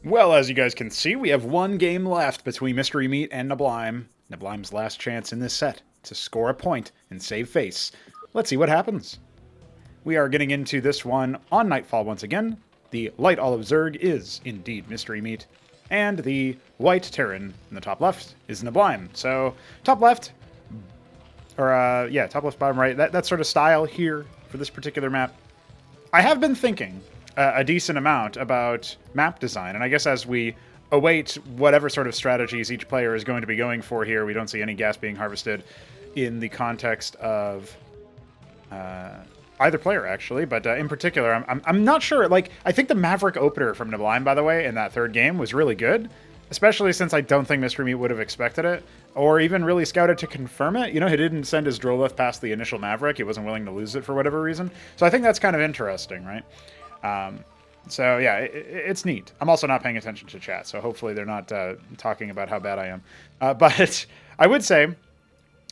Well, as you guys can see, we have one game left between Mystery Meat and Neblime. Neblime's last chance in this set to score a point and save face. Let's see what happens. We are getting into this one on Nightfall once again. The light olive Zerg is indeed Mystery Meat, and the white Terran in the top left is Neblime. So, top left, top left, bottom right, that sort of style here for this particular map. I have been thinking a decent amount about map design, and I guess as we await whatever sort of strategies each player is going to be going for here, we don't see any gas being harvested in the context of either player, actually, but in particular, I'm not sure. Like, I think the Maverick opener from Neblime, by the way, in that third game was really good, especially since I don't think Mystery Meat would have expected it, or even really scouted to confirm it. You know, he didn't send his Drolith past the initial Maverick. He wasn't willing to lose it for whatever reason. So I think that's kind of interesting, right? So yeah, it's neat. I'm also not paying attention to chat, so hopefully they're not talking about how bad I am. But I would say,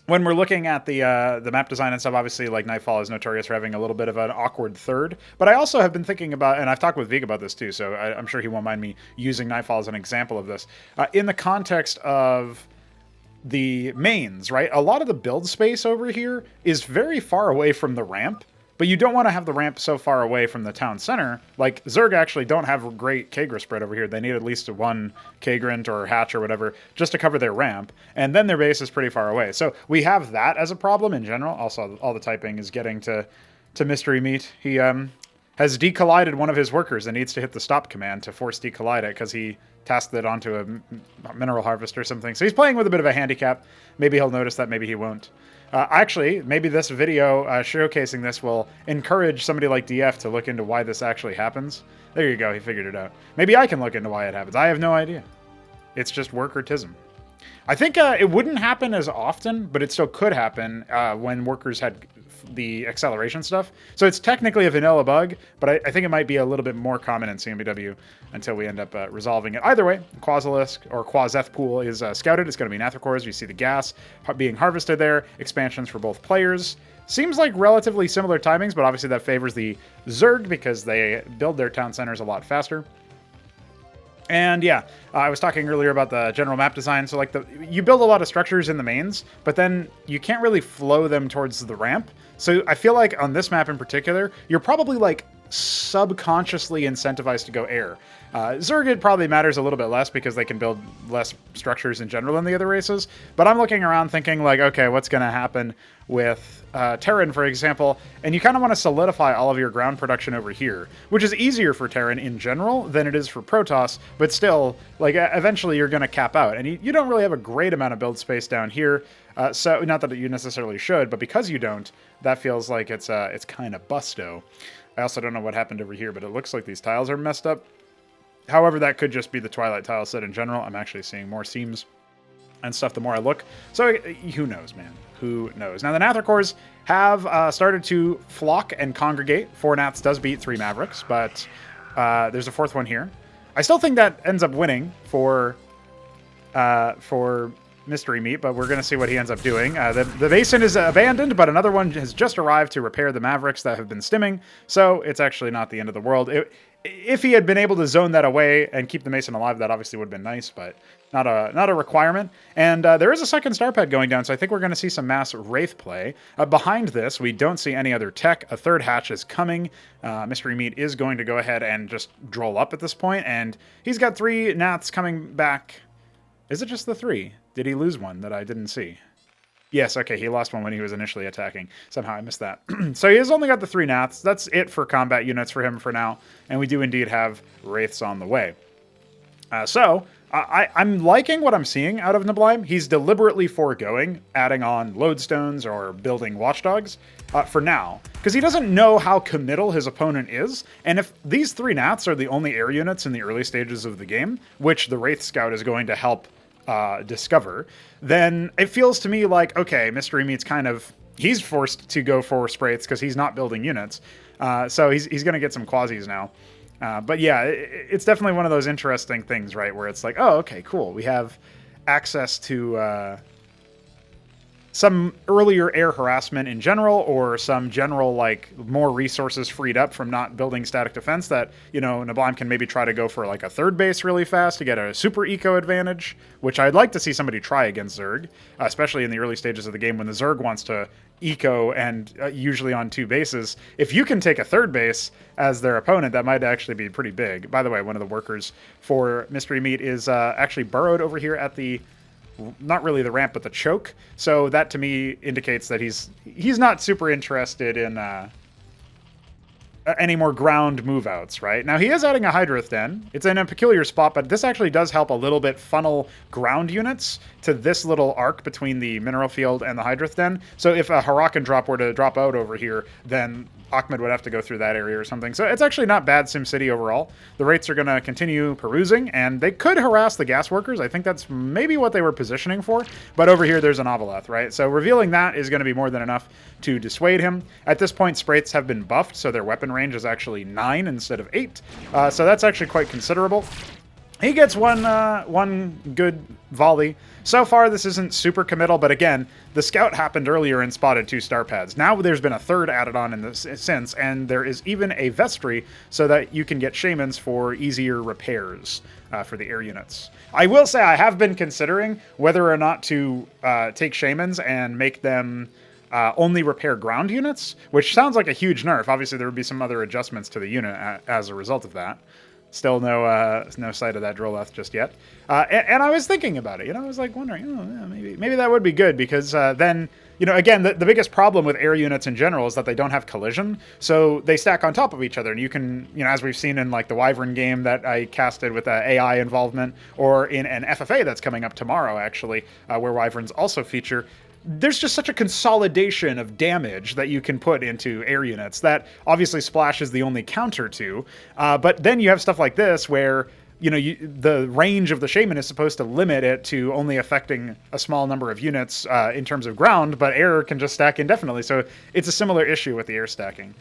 when we're looking at the map design and stuff, obviously, like, Nightfall is notorious for having a little bit of an awkward third. But I also have been thinking about, and I've talked with Vig about this too, so I'm sure he won't mind me using Nightfall as an example of this. In the context of the mains, right? A lot of the build space over here is very far away from the ramp. But you don't want to have the ramp so far away from the town center. Like, Zerg actually don't have great Kagra spread over here. They need at least one Kagrant or Hatch or whatever just to cover their ramp. And then their base is pretty far away. So we have that as a problem in general. Also, all the typing is getting to Mystery Meat. He has decollided one of his workers and needs to hit the stop command to force decollide it because he tasked it onto a mineral harvest or something. So he's playing with a bit of a handicap. Maybe he'll notice that, maybe he won't. Actually, maybe this video showcasing this will encourage somebody like DF to look into why this actually happens. There you go, he figured it out. Maybe I can look into why it happens. I have no idea. It's just workertism. I think it wouldn't happen as often, but it still could happen when workers had the acceleration stuff. So it's technically a vanilla bug, but I think it might be a little bit more common in CMBW until we end up resolving it. Either way, Quasilisk or Quaseth pool is scouted. It's going to be Nathricores. You see the gas being harvested there. Expansions for both players. Seems like relatively similar timings, but obviously that favors the Zerg because they build their town centers a lot faster. And yeah, I was talking earlier about the general map design. So like you build a lot of structures in the mains, but then you can't really flow them towards the ramp. So I feel like on this map in particular, you're probably like subconsciously incentivized to go air. Zerg, it probably matters a little bit less because they can build less structures in general than the other races. But I'm looking around thinking like, okay, what's going to happen with Terran, for example? And you kind of want to solidify all of your ground production over here, which is easier for Terran in general than it is for Protoss. But still, like, eventually you're going to cap out. And you don't really have a great amount of build space down here. So not that you necessarily should, but because you don't, that feels like it's kind of busto. I also don't know what happened over here, but it looks like these tiles are messed up. However, that could just be the Twilight tile set in general. I'm actually seeing more seams and stuff the more I look. So who knows, man? Who knows? Now, the Nathricores have started to flock and congregate. 4 Nats does beat 3 Mavericks, but there's a 4th one here. I still think that ends up winning for Mystery Meat, but we're going to see what he ends up doing. The basin is abandoned, but another one has just arrived to repair the Mavericks that have been stimming, so it's actually not the end of the world. If he had been able to zone that away and keep the Mason alive, that obviously would have been nice, but not a requirement. And there is a second star pad going down, so I think we're going to see some mass Wraith play. Behind this, we don't see any other tech. A 3rd hatch is coming. Mystery Meat is going to go ahead and just droll up at this point, and he's got 3 Nats coming back. Is it just the 3? Did he lose one that I didn't see? Yes, okay, he lost one when he was initially attacking. Somehow I missed that. So he has only got the 3 Nats. That's it for combat units for him for now. And we do indeed have Wraiths on the way. I'm liking what I'm seeing out of Neblime. He's deliberately foregoing adding on lodestones or building watchdogs for now. Because he doesn't know how committal his opponent is. And if these 3 Nats are the only air units in the early stages of the game, which the Wraith Scout is going to help discover, then it feels to me like, okay, Mystery Meat's he's forced to go for Spraiths because he's not building units. So he's going to get some quasis now. But yeah, it's definitely one of those interesting things, right? Where it's like, oh, okay, cool. We have access to some earlier air harassment in general, or some general, like, more resources freed up from not building static defense that, you know, Neblime can maybe try to go for like a third base really fast to get a super eco advantage, which I'd like to see somebody try against Zerg, especially in the early stages of the game when the Zerg wants to eco and usually on 2 bases. If you can take a third base as their opponent, that might actually be pretty big. By the way, one of the workers for Mystery Meat is actually burrowed over here at the, not really the ramp, but the choke. So that to me indicates that he's not super interested in any more ground move outs, right? Now he is adding a Hydroth Den. It's in a peculiar spot, but this actually does help a little bit funnel ground units to this little arc between the mineral field and the Hydroth Den. So if a Hurakan drop were to drop out over here, then Ahmed would have to go through that area or something. So it's actually not bad SimCity overall. The Wraiths are going to continue perusing, and they could harass the gas workers. I think that's maybe what they were positioning for. But over here, there's an Avaleth, right? So revealing that is going to be more than enough to dissuade him. At this point, Spraits have been buffed, so their weapon range is actually 9 instead of 8. So that's actually quite considerable. He gets one good volley. So far, this isn't super committal, but again, the scout happened earlier and spotted 2 star pads. Now there's been a third added on in this since, and there is even a vestry so that you can get shamans for easier repairs for the air units. I will say I have been considering whether or not to take shamans and make them only repair ground units, which sounds like a huge nerf. Obviously, there would be some other adjustments to the unit as a result of that. Still no sight of that Droleth just yet. And I was thinking about it. You know, I was like wondering, oh, yeah, maybe that would be good, because then, you know, again, the biggest problem with air units in general is that they don't have collision. So they stack on top of each other, and you can, you know, as we've seen in like the Wyvern game that I casted with AI involvement, or in an FFA that's coming up tomorrow, actually, where Wyverns also feature. There's just such a consolidation of damage that you can put into air units that obviously Splash is the only counter to. But then you have stuff like this where, you know, the range of the Shaman is supposed to limit it to only affecting a small number of units in terms of ground, but air can just stack indefinitely. So it's a similar issue with the air stacking.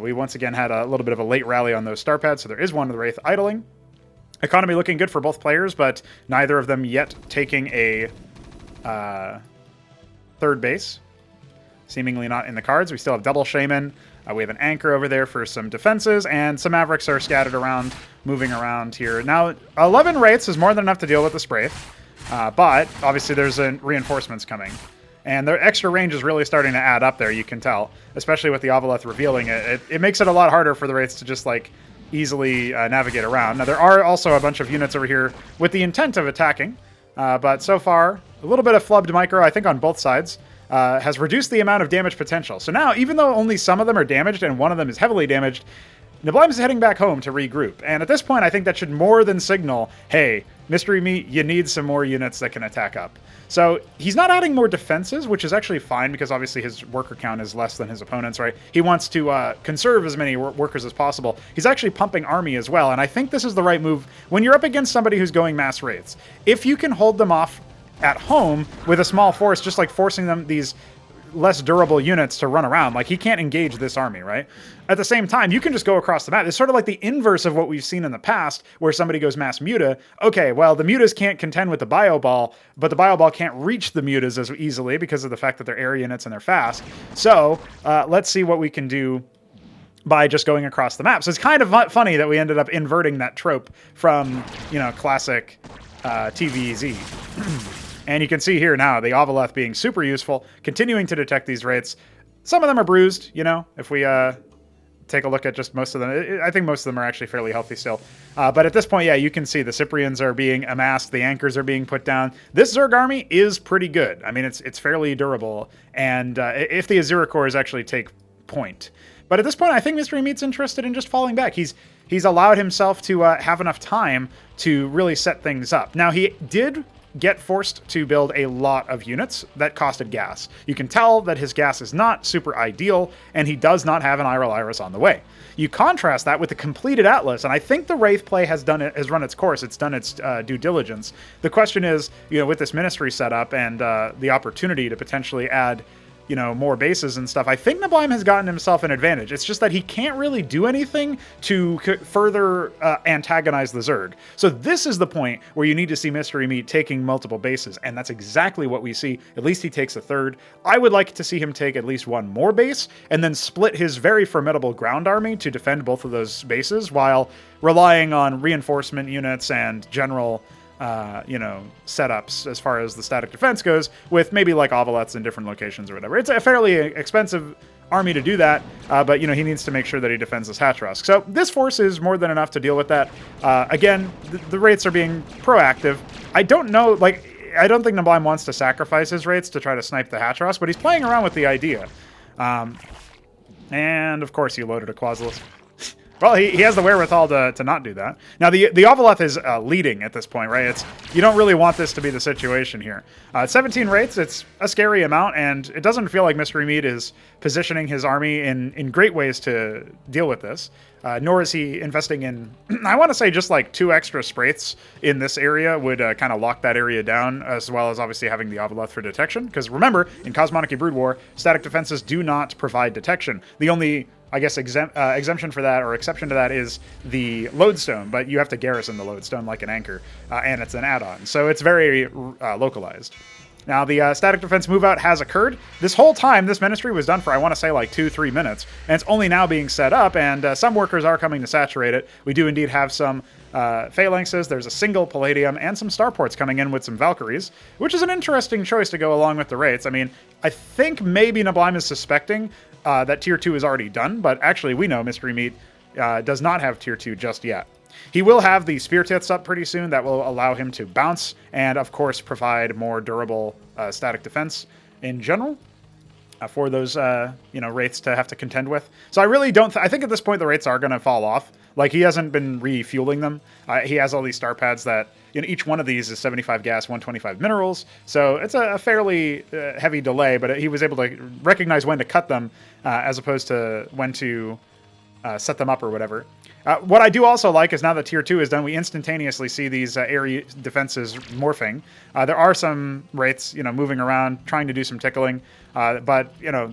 We once again had a little bit of a late rally on those star pads, so there is one of the Wraith idling. Economy looking good for both players, but neither of them yet taking a third base. Seemingly not in the cards. We still have double Shaman. We have an Anchor over there for some defenses, and some Mavericks are scattered around, moving around here. Now, 11 Wraiths is more than enough to deal with the Spraith, but obviously there's reinforcements coming. And their extra range is really starting to add up there, you can tell. Especially with the Avaleth revealing it. It makes it a lot harder for the Wraiths to just, like, easily navigate around. Now, there are also a bunch of units over here with the intent of attacking, but so far, a little bit of flubbed micro, I think, on both sides, has reduced the amount of damage potential. So now, even though only some of them are damaged and one of them is heavily damaged, Neblime is heading back home to regroup. And at this point, I think that should more than signal, hey, Mystery Meat, you need some more units that can attack up. So he's not adding more defenses, which is actually fine, because obviously his worker count is less than his opponent's, right? He wants to conserve as many workers as possible. He's actually pumping army as well, and I think this is the right move when you're up against somebody who's going mass Wraiths. If you can hold them off at home with a small force, just like forcing them, these less durable units, to run around. Like, he can't engage this army, right? At the same time, you can just go across the map. It's sort of like the inverse of what we've seen in the past, where somebody goes mass Muta. Okay, well, the Mutas can't contend with the Bio Ball, but the Bio Ball can't reach the Mutas as easily because of the fact that they're air units and they're fast. So, let's see what we can do by just going across the map. So it's kind of funny that we ended up inverting that trope from, you know, classic TVZ. And you can see here now the Avaleth being super useful, continuing to detect these Wraiths. Some of them are bruised, you know, if we take a look at just most of them. I think most of them are actually fairly healthy still. But at this point, yeah, you can see the Cyprians are being amassed, the Anchors are being put down. This Zerg army is pretty good. I mean, it's fairly durable, and if the Azura cores actually take point. But at this point, I think Mystery Meat's interested in just falling back. He's allowed himself to have enough time to really set things up. Now, he did get forced to build a lot of units that costed gas. You can tell that his gas is not super ideal, and he does not have an Iral Iris on the way. You contrast that with the completed Atlas, and I think the Wraith play has run its course. It's done its due diligence. The question is, you know, with this Ministry setup and the opportunity to potentially add you know, more bases and stuff, I think neblime has gotten himself an advantage. It's just that he can't really do anything to further antagonize the Zerg. So this is the point where you need to see Mystery Meat taking multiple bases, and that's exactly what we see. At least he takes a third. I would like to see him take at least one more base, and then split his very formidable ground army to defend both of those bases, while relying on reinforcement units and general you know, setups as far as the static defense goes, with maybe like Ovoleths in different locations or whatever. It's a fairly expensive army to do that, but you know, he needs to make sure that he defends this Hatchrusk. So this force is more than enough to deal with that. Again, the Wraiths are being proactive. I don't know, like, I don't think neblime wants to sacrifice his Wraiths to try to snipe the Hatchrusk, but he's playing around with the idea. And of course, he loaded a Quasilisk. Well, he has the wherewithal to not do that. Now, the Ovoleth is leading at this point, right? You don't really want this to be the situation here. 17 Wraiths, it's a scary amount, and it doesn't feel like Mystery Meat is positioning his army in great ways to deal with this. Nor is he investing in, I want to say just like 2 extra Spraiths in this area would kind of lock that area down, as well as obviously having the Ovoleth for detection. Because remember, in Cosmonic Brood War, static defenses do not provide detection. The only, I guess, exemption for that, or exception to that, is the Lodestone, but you have to garrison the Lodestone like an anchor, and it's an add-on, so it's very localized. Now, the static defense move out has occurred. This whole time, this ministry was done for, I want to say, like 2-3 minutes, and it's only now being set up, and some workers are coming to saturate it. We do indeed have some phalanxes, there's a single Palladium, and some starports coming in with some Valkyries, which is an interesting choice to go along with the Wraiths. I mean, I think maybe neblime is suspecting that Tier 2 is already done, but actually we know Mystery Meat does not have Tier 2 just yet. He will have the Spear Tiths up pretty soon. That will allow him to bounce and, of course, provide more durable static defense in general for those, you know, Wraiths to have to contend with. So I really don't... I think at this point the Wraiths are going to fall off. Like, he hasn't been refueling them. He has all these star pads that... You know, each one of these is 75 gas, 125 minerals. So it's a fairly heavy delay, but he was able to recognize when to cut them as opposed to when to set them up or whatever. What I do also like is now that Tier 2 is done, we instantaneously see these area defenses morphing. There are some Wraiths, you know, moving around, trying to do some tickling. But, you know,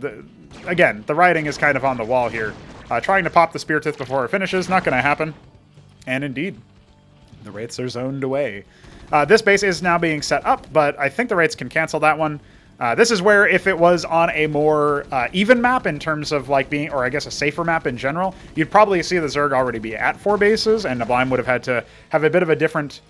again, the writing is kind of on the wall here. Trying to pop the Spear Tith before it finishes, not going to happen. And indeed, the Wraiths are zoned away. This base is now being set up, but I think the Wraiths can cancel that one. This is where, if it was on a more even map in terms of like being, or I guess a safer map in general, you'd probably see the Zerg already be at 4 bases, and neblime would have had to have a bit of a different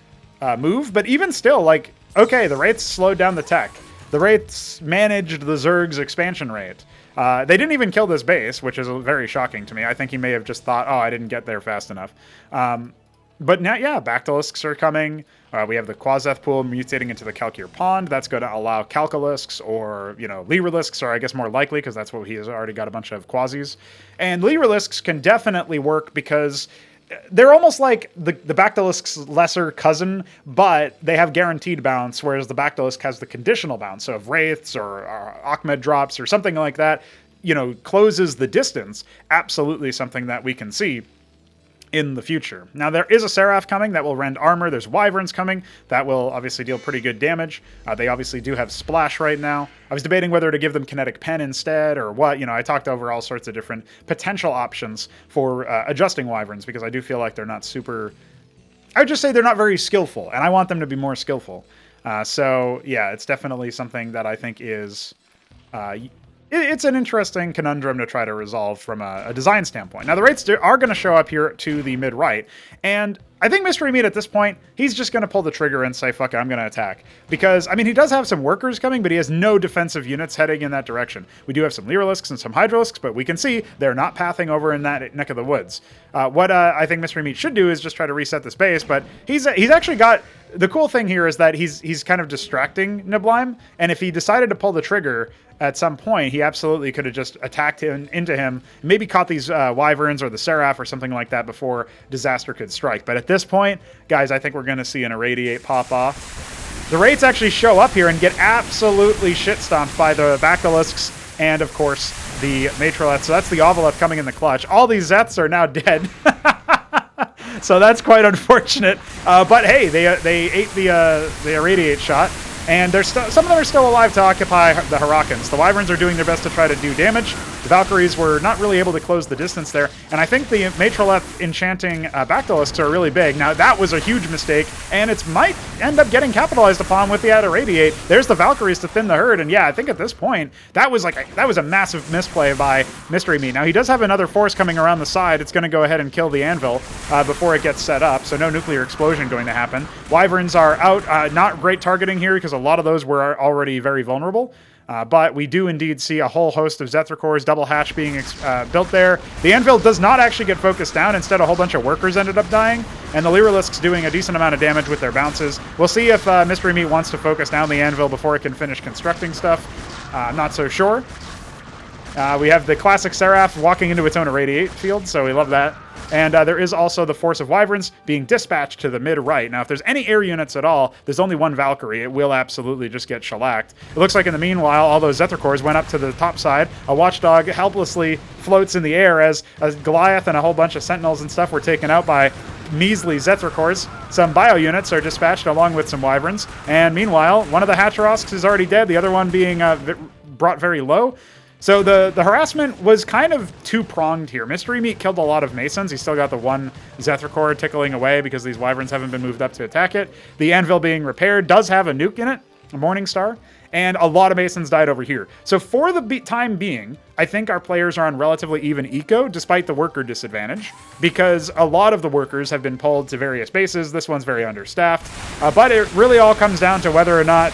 move. But even still, like, okay, the Wraiths slowed down the tech. The Wraiths managed the Zerg's expansion rate. They didn't even kill this base, which is very shocking to me. I think he may have just thought, oh, I didn't get there fast enough. But now, yeah, Bactylisks are coming. We have the Quazeth pool mutating into the Calcure Pond. That's going to allow Calcalisks or, you know, Lyrilisks are, I guess, more likely because that's what he has already got a bunch of Quasis. And Lyrilisks can definitely work because they're almost like the Bactylisk's lesser cousin, but they have guaranteed bounce, whereas the Bactylisk has the conditional bounce. So if Wraiths or Ahmed drops or something like that, you know, closes the distance, absolutely something that we can see in the future. Now, there is a Seraph coming that will rend armor. There's Wyverns coming that will obviously deal pretty good damage. They obviously do have Splash right now. I was debating whether to give them Kinetic Pen instead or what. You know, I talked over all sorts of different potential options for adjusting Wyverns because I do feel like they're not super... I would just say they're not very skillful, and I want them to be more skillful. So, yeah, it's definitely something that I think is... It's an interesting conundrum to try to resolve from a design standpoint. Now, the Wraiths are going to show up here to the mid-right, and I think Mystery Meat at this point, he's just going to pull the trigger and say, fuck it, I'm going to attack. Because, I mean, he does have some workers coming, but he has no defensive units heading in that direction. We do have some Lyrilisks and some Hydralisks, but we can see they're not pathing over in that neck of the woods. What I think Mystery Meat should do is just try to reset this base, but he's actually got... The cool thing here is that he's kind of distracting neblime, and if he decided to pull the trigger at some point, he absolutely could have just attacked into him, maybe caught these Wyverns or the Seraph or something like that before disaster could strike. But at this point, guys, I think we're going to see an Irradiate pop off. The Wraiths actually show up here and get absolutely shit-stomped by the Bactylisks and, of course, the Matroleth. So that's the Ovoleth coming in the clutch. All these Zeths are now dead. So that's quite unfortunate. But hey, they ate the Irradiate shot. And there's some of them are still alive to occupy the Harakans. The Wyverns are doing their best to try to do damage. The Valkyries were not really able to close the distance there. And I think the Matroleth enchanting Bactylisks are really big. Now, that was a huge mistake, and it might end up getting capitalized upon with the Irradiate. There's the Valkyries to thin the herd, and yeah, I think at this point, that was a massive misplay by Mystery Meat. Now, he does have another force coming around the side. It's going to go ahead and kill the Anvil before it gets set up, so no nuclear explosion going to happen. Wyverns are out. Not great targeting here because a lot of those were already very vulnerable. But we do indeed see a whole host of Zethra-cores, double hatch being built there. The Anvil does not actually get focused down. Instead, a whole bunch of workers ended up dying. And the Lyrilisks doing a decent amount of damage with their bounces. We'll see if Mystery Meat wants to focus down the Anvil before it can finish constructing stuff. I'm not so sure. We have the classic Seraph walking into its own Irradiate field, so we love that. And there is also the force of Wyverns being dispatched to the mid-right. Now, if there's any air units at all, there's only one Valkyrie. It will absolutely just get shellacked. It looks like in the meanwhile, all those Zethra-cores went up to the top side. A Watchdog helplessly floats in the air as Goliath and a whole bunch of Sentinels and stuff were taken out by measly Zethra-cores. Some bio units are dispatched along with some Wyverns. And meanwhile, one of the Hatcherosks is already dead, the other one being brought very low. So the harassment was kind of two-pronged here. Mystery Meat killed a lot of Masons. He's still got the one Zethra-core tickling away because these Wyverns haven't been moved up to attack it. The Anvil being repaired does have a nuke in it, a Morning Star, and a lot of Masons died over here. So for the time being, I think our players are on relatively even eco, despite the worker disadvantage, because a lot of the workers have been pulled to various bases. This one's very understaffed, but it really all comes down to whether or not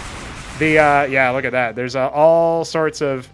the, yeah, look at that. There's all sorts of...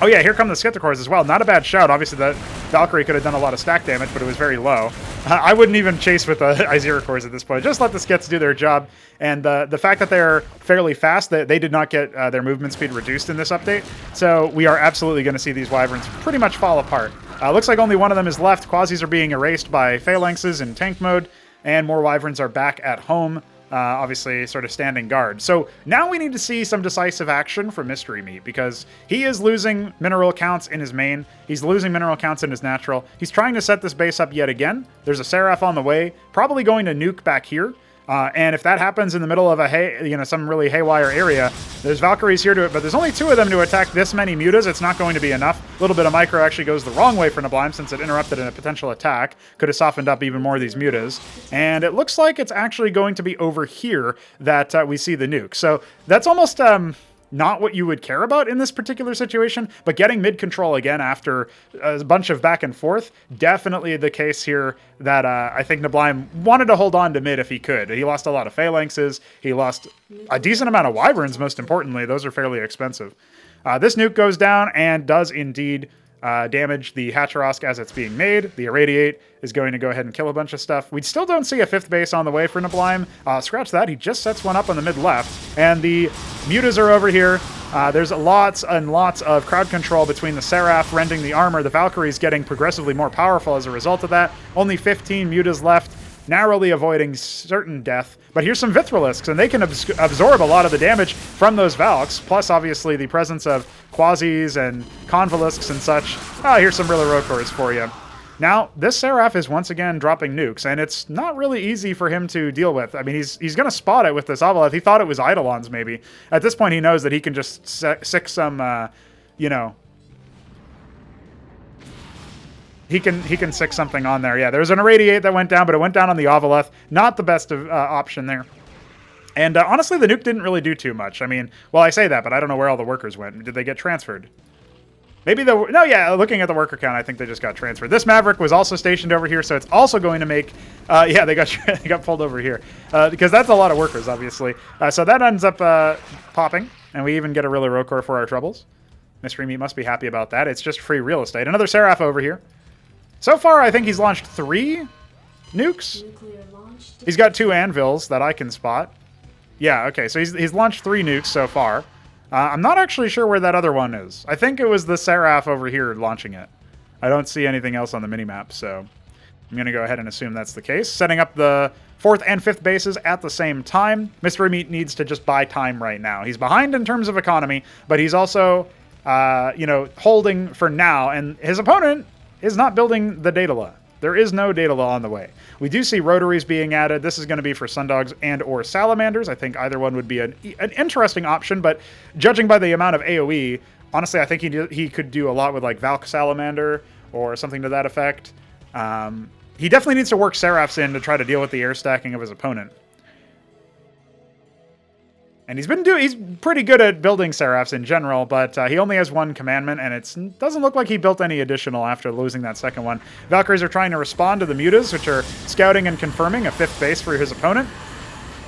Oh yeah, here come the Zethra-cores as well. Not a bad shout. Obviously, the Valkyrie could have done a lot of stack damage, but it was very low. I wouldn't even chase with the Izira-cores at this point. Just let the Skets do their job. And the fact that they're fairly fast, that they did not get their movement speed reduced in this update. So we are absolutely going to see these Wyverns pretty much fall apart. Looks like only one of them is left. Quasis are being erased by Phalanxes in tank mode, and more Wyverns are back at home. Obviously sort of standing guard. So now we need to see some decisive action from Mystery Meat because he is losing mineral counts in his main. He's losing mineral counts in his natural. He's trying to set this base up yet again. There's a Seraph on the way, probably going to nuke back here. And if that happens in the middle of some really haywire area, there's Valkyries here to it, but there's only two of them to attack this many mutas. It's not going to be enough. A little bit of micro actually goes the wrong way for Neblime since it interrupted a potential attack. Could have softened up even more of these mutas. And it looks like it's actually going to be over here that we see the nuke. So that's almost... not what you would care about in this particular situation, but getting mid-control again after a bunch of back and forth, definitely the case here that I think Neblime wanted to hold on to mid if he could. He lost a lot of Phalanxes, he lost a decent amount of Wyverns, most importantly. Those are fairly expensive. This nuke goes down and does indeed damage the Hatcherosk as it's being made. The Irradiate is going to go ahead and kill a bunch of stuff. We still don't see a fifth base on the way for Neblime. Scratch that, he just sets one up on the mid-left. And the mutas are over here. There's lots and lots of crowd control between the Seraph rending the armor. The Valkyrie's getting progressively more powerful as a result of that. Only 15 mutas left, narrowly avoiding certain death. But here's some Vithrilisks, and they can absorb a lot of the damage from those Valks, plus obviously the presence of Quasis and Convolisks and such. Here's some Rocors for you. Now, this Seraph is once again dropping nukes, and it's not really easy for him to deal with. I mean, he's going to spot it with this Ovolith. He thought it was Eidolons, maybe. At this point, he knows that he can just sick some, He can sick something on there. Yeah, there was an Irradiate that went down, but it went down on the Ovolith. Not the best of option there. And honestly, the nuke didn't really do too much. I mean, well, I say that, but I don't know where all the workers went. Did they get transferred? Maybe no, yeah, looking at the worker count, I think they just got transferred. This Maverick was also stationed over here, so it's also going to make... yeah, they got pulled over here. Because that's a lot of workers, obviously. So that ends up popping, and we even get a really Rocor for our troubles. Mystery Meat must be happy about that. It's just free real estate. Another Seraph over here. So far, I think he's launched 3 nukes. He's got 2 anvils that I can spot. Yeah, okay, so he's launched 3 nukes so far. I'm not actually sure where that other one is. I think it was the Seraph over here launching it. I don't see anything else on the minimap, so I'm going to go ahead and assume that's the case. Setting up the 4th and 5th bases at the same time. Mystery Meat needs to just buy time right now. He's behind in terms of economy, but he's also, holding for now, and his opponent is not building the Daedala. There is no data law on the way. We do see rotaries being added. This is going to be for sundogs and or salamanders. I think either one would be an interesting option, but judging by the amount of AoE, honestly, I think he could do a lot with like Valk Salamander or something to that effect. He definitely needs to work Seraphs in to try to deal with the air stacking of his opponent. And he's pretty good at building Seraphs in general, but he only has one commandment, and it doesn't look like he built any additional after losing that second one. Valkyries are trying to respond to the Mutas, which are scouting and confirming a 5th base for his opponent.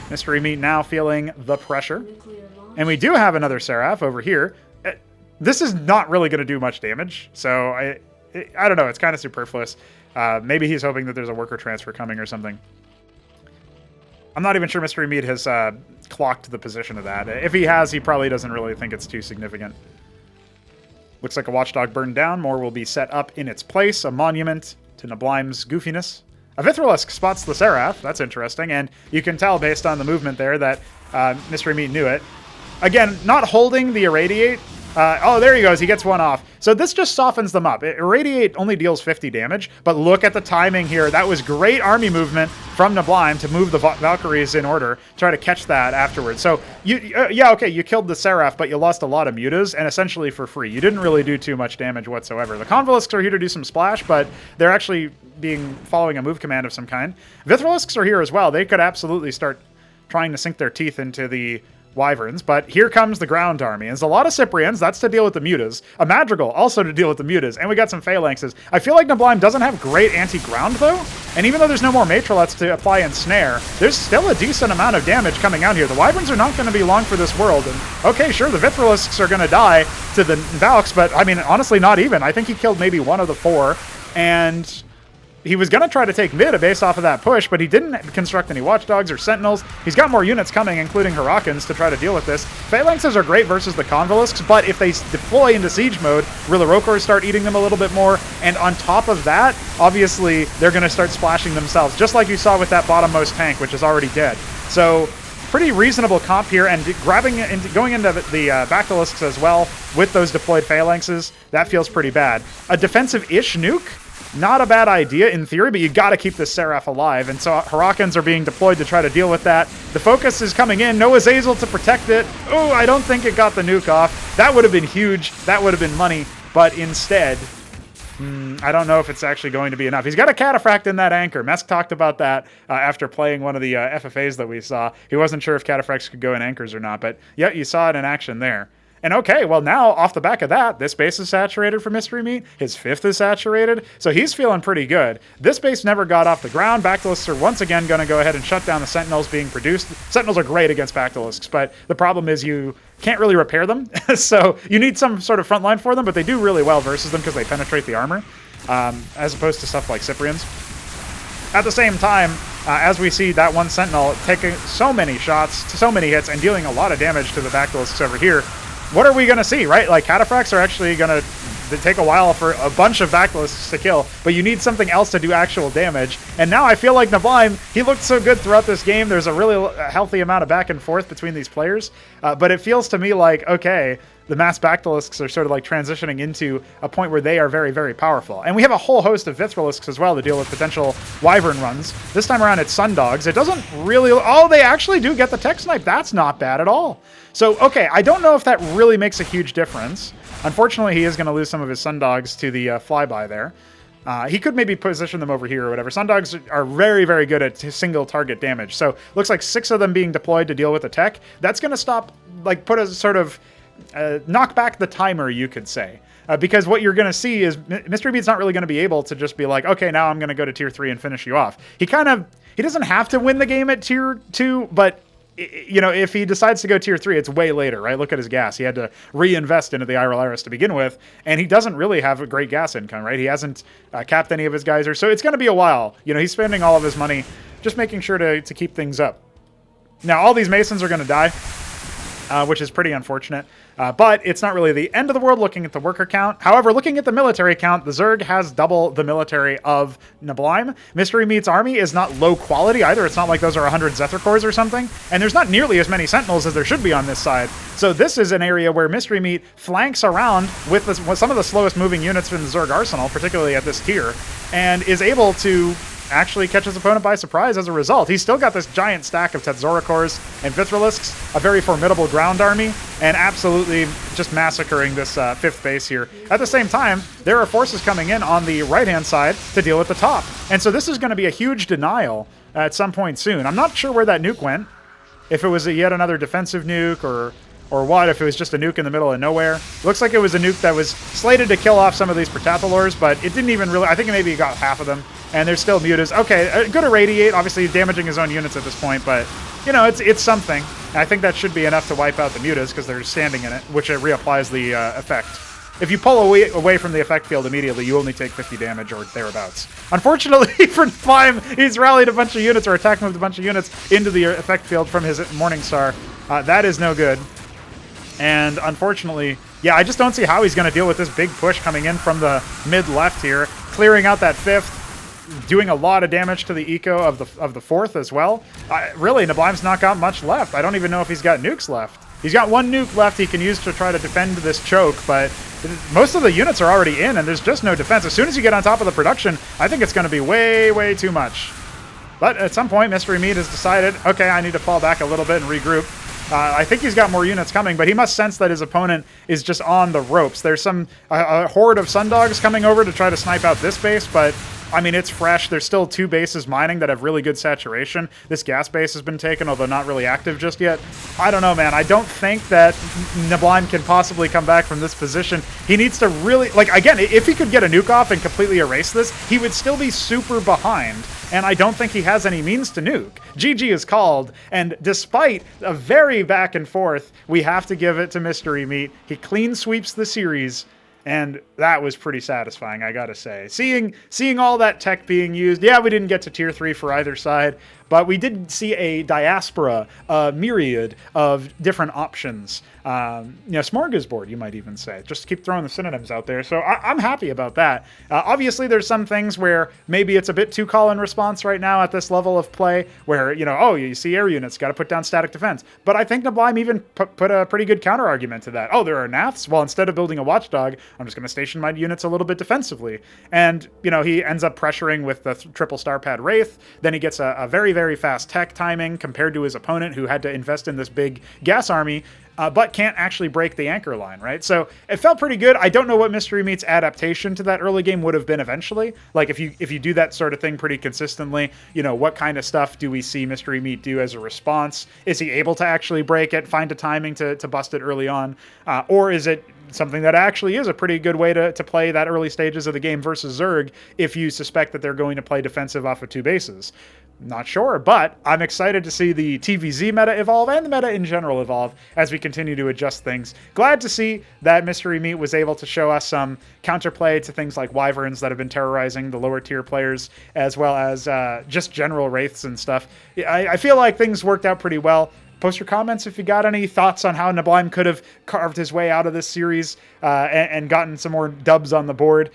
Mystery Meat now feeling the pressure. And we do have another Seraph over here. This is not really going to do much damage, so I don't know. It's kind of superfluous. Maybe he's hoping that there's a worker transfer coming or something. I'm not even sure Mystery Meat has clocked the position of that. If he has, he probably doesn't really think it's too significant. Looks like a Watchdog burned down. More will be set up in its place. A monument to Neblime's goofiness. A Vithrilusk spots the Seraph. That's interesting. And you can tell based on the movement there that Mystery Meat knew it. Again, not holding the Irradiate. Oh, there he goes. He gets one off. So this just softens them up. Irradiate only deals 50 damage, but look at the timing here. That was great army movement from Neblime to move the Valkyries in order, try to catch that afterwards. So, yeah, okay, you killed the Seraph, but you lost a lot of Mutas, and essentially for free. You didn't really do too much damage whatsoever. The Convolusks are here to do some splash, but they're actually following a move command of some kind. Vithrilusks are here as well. They could absolutely start trying to sink their teeth into the Wyverns, but here comes the ground army. There's a lot of Cyprians, that's to deal with the Mutas. A Madrigal, also to deal with the Mutas, and we got some Phalanxes. I feel like Neblime doesn't have great anti-ground, though, and even though there's no more Matrolets to apply Ensnare, there's still a decent amount of damage coming out here. The Wyverns are not going to be long for this world, and okay, sure, the Vithrilusks are going to die to the Valks, but, I mean, honestly, not even. I think he killed maybe one of the 4, and he was going to try to take mid based off of that push, but he didn't construct any Watchdogs or Sentinels. He's got more units coming, including Hurricanes, to try to deal with this. Phalanxes are great versus the Convolusks, but if they deploy into siege mode, Rillarokors start eating them a little bit more, and on top of that, obviously, they're going to start splashing themselves, just like you saw with that bottommost tank, which is already dead. So, pretty reasonable comp here, and going into the Bactylisks as well with those deployed Phalanxes, that feels pretty bad. A defensive-ish nuke? Not a bad idea in theory, but you got to keep this Seraph alive, and so Hurricanes are being deployed to try to deal with that. The focus is coming in. No Azazel to protect it. Oh, I don't think it got the nuke off. That would have been huge. That would have been money, but instead, I don't know if it's actually going to be enough. He's got a Cataphract in that anchor. Mesk talked about that after playing one of the FFAs that we saw. He wasn't sure if Cataphracts could go in anchors or not, but yeah, you saw it in action there. And okay, well now, off the back of that, this base is saturated for Mystery Meat. His 5th is saturated, so he's feeling pretty good. This base never got off the ground. Bactylisks are once again going to go ahead and shut down the Sentinels being produced. Sentinels are great against Bactylisks, but the problem is you can't really repair them, so you need some sort of front line for them, but they do really well versus them because they penetrate the armor, as opposed to stuff like Cyprians. At the same time, as we see that one Sentinel taking so many shots, so many hits, and dealing a lot of damage to the Bactylisks over here, what are we going to see, right? Like, Cataphracts are actually going to take a while for a bunch of Bactylisks to kill, but you need something else to do actual damage. And now I feel like Neblime, he looked so good throughout this game. There's a really healthy amount of back and forth between these players, but it feels to me like, okay, the mass Bactylisks are sort of like transitioning into a point where they are very, very powerful. And we have a whole host of Vithrilusks as well to deal with potential Wyvern runs. This time around, it's Sundogs. It doesn't really... Oh, they actually do get the Tech Snipe. That's not bad at all. So, okay, I don't know if that really makes a huge difference. Unfortunately, he is going to lose some of his Sundogs to the flyby there. He could maybe position them over here or whatever. Sundogs are very, very good at single target damage. So, looks like 6 of them being deployed to deal with the tech. That's going to stop, like, put a sort of... knock back the timer, you could say. Because what you're going to see is Mystery Meat's not really going to be able to just be like, okay, now I'm going to go to tier 3 and finish you off. He doesn't have to win the game at tier 2, but you know, if he decides to go tier 3, it's way later, right? Look at his gas. He had to reinvest into the Iral Iris to begin with, and he doesn't really have a great gas income, right? He hasn't capped any of his geysers, so it's going to be a while. You know, he's spending all of his money just making sure to keep things up. Now, all these Masons are going to die. which is pretty unfortunate. But it's not really the end of the world looking at the worker count. However, looking at the military count, the Zerg has double the military of Neblime. Mystery Meat's army is not low quality either. It's not like those are 100 Zethar cores or something. And there's not nearly as many Sentinels as there should be on this side. So this is an area where Mystery Meat flanks around with some of the slowest moving units in the Zerg arsenal, particularly at this tier, and is able to actually catch his opponent by surprise as a result. He's still got this giant stack of Tetzora cores and Vithrilisks, a very formidable ground army, and absolutely just massacring this 5th base here. At the same time, there are forces coming in on the right-hand side to deal with the top. And so this is going to be a huge denial at some point soon. I'm not sure where that nuke went. If it was yet another defensive nuke or what, if it was just a nuke in the middle of nowhere. Looks like it was a nuke that was slated to kill off some of these Protathalors, but it didn't even really... I think maybe it got half of them, and there's still mutas. Okay, good irradiate, obviously damaging his own units at this point, but, you know, it's something. And I think that should be enough to wipe out the mutas, because they're standing in it, which it reapplies the effect. If you pull away from the effect field immediately, you only take 50 damage or thereabouts. Unfortunately for Neblime, he's rallied a bunch of units, or attack moved a bunch of units into the effect field from his Morningstar. That is no good. And unfortunately, yeah, I just don't see how he's going to deal with this big push coming in from the mid-left here, clearing out that 5th, doing a lot of damage to the eco of the 4th as well. Really, Neblime's not got much left. I don't even know if he's got nukes left. He's got 1 nuke left he can use to try to defend this choke, but most of the units are already in, and there's just no defense. As soon as you get on top of the production, I think it's going to be way, way too much. But at some point, Mystery Meat has decided, okay, I need to fall back a little bit and regroup. I think he's got more units coming, but he must sense that his opponent is just on the ropes. There's some a horde of Sundogs coming over to try to snipe out this base, but I mean, it's fresh. There's still 2 bases mining that have really good saturation. This gas base has been taken, although not really active just yet. I don't know, man. I don't think that Neblime can possibly come back from this position. He needs to really... Like, again, if he could get a nuke off and completely erase this, he would still be super behind. And I don't think he has any means to nuke. GG is called, and despite a very back and forth, we have to give it to Mystery Meat. He clean sweeps the series, and that was pretty satisfying, I gotta say. Seeing all that tech being used, yeah, we didn't get to tier 3 for either side, but we did see a diaspora, a myriad of different options. You know, smorgasbord, you might even say. Just keep throwing the synonyms out there. So I'm happy about that. Obviously, there's some things where maybe it's a bit too call and response right now at this level of play, where, you know, oh, you see air units, got to put down static defense. But I think Neblime even put a pretty good counter argument to that. Oh, there are naths? Well, instead of building a watchdog, I'm just going to station my units a little bit defensively. And, you know, he ends up pressuring with the triple star pad Wraith. Then he gets a very, very fast tech timing compared to his opponent, who had to invest in this big gas army, but can't actually break the anchor line, right? So it felt pretty good. I don't know what Mystery Meat's adaptation to that early game would have been eventually. Like, if you do that sort of thing pretty consistently, you know, what kind of stuff do we see Mystery Meat do as a response? Is he able to actually break it, find a timing to bust it early on? Or is it something that actually is a pretty good way to play that early stages of the game versus Zerg if you suspect that they're going to play defensive off of 2 bases? Not sure, but I'm excited to see the TVZ meta evolve and the meta in general evolve as we continue to adjust things. Glad to see that Mystery Meat was able to show us some counterplay to things like Wyverns that have been terrorizing the lower tier players, as well as just general Wraiths and stuff. I feel like things worked out pretty well. Post your comments if you got any thoughts on how Neblime could have carved his way out of this series and gotten some more dubs on the board.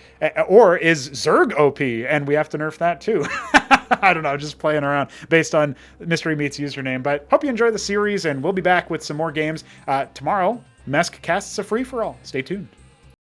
Or is Zerg OP and we have to nerf that too? I don't know, just playing around based on Mystery Meat's username. But hope you enjoy the series, and we'll be back with some more games tomorrow. Mesk casts a free-for-all. Stay tuned.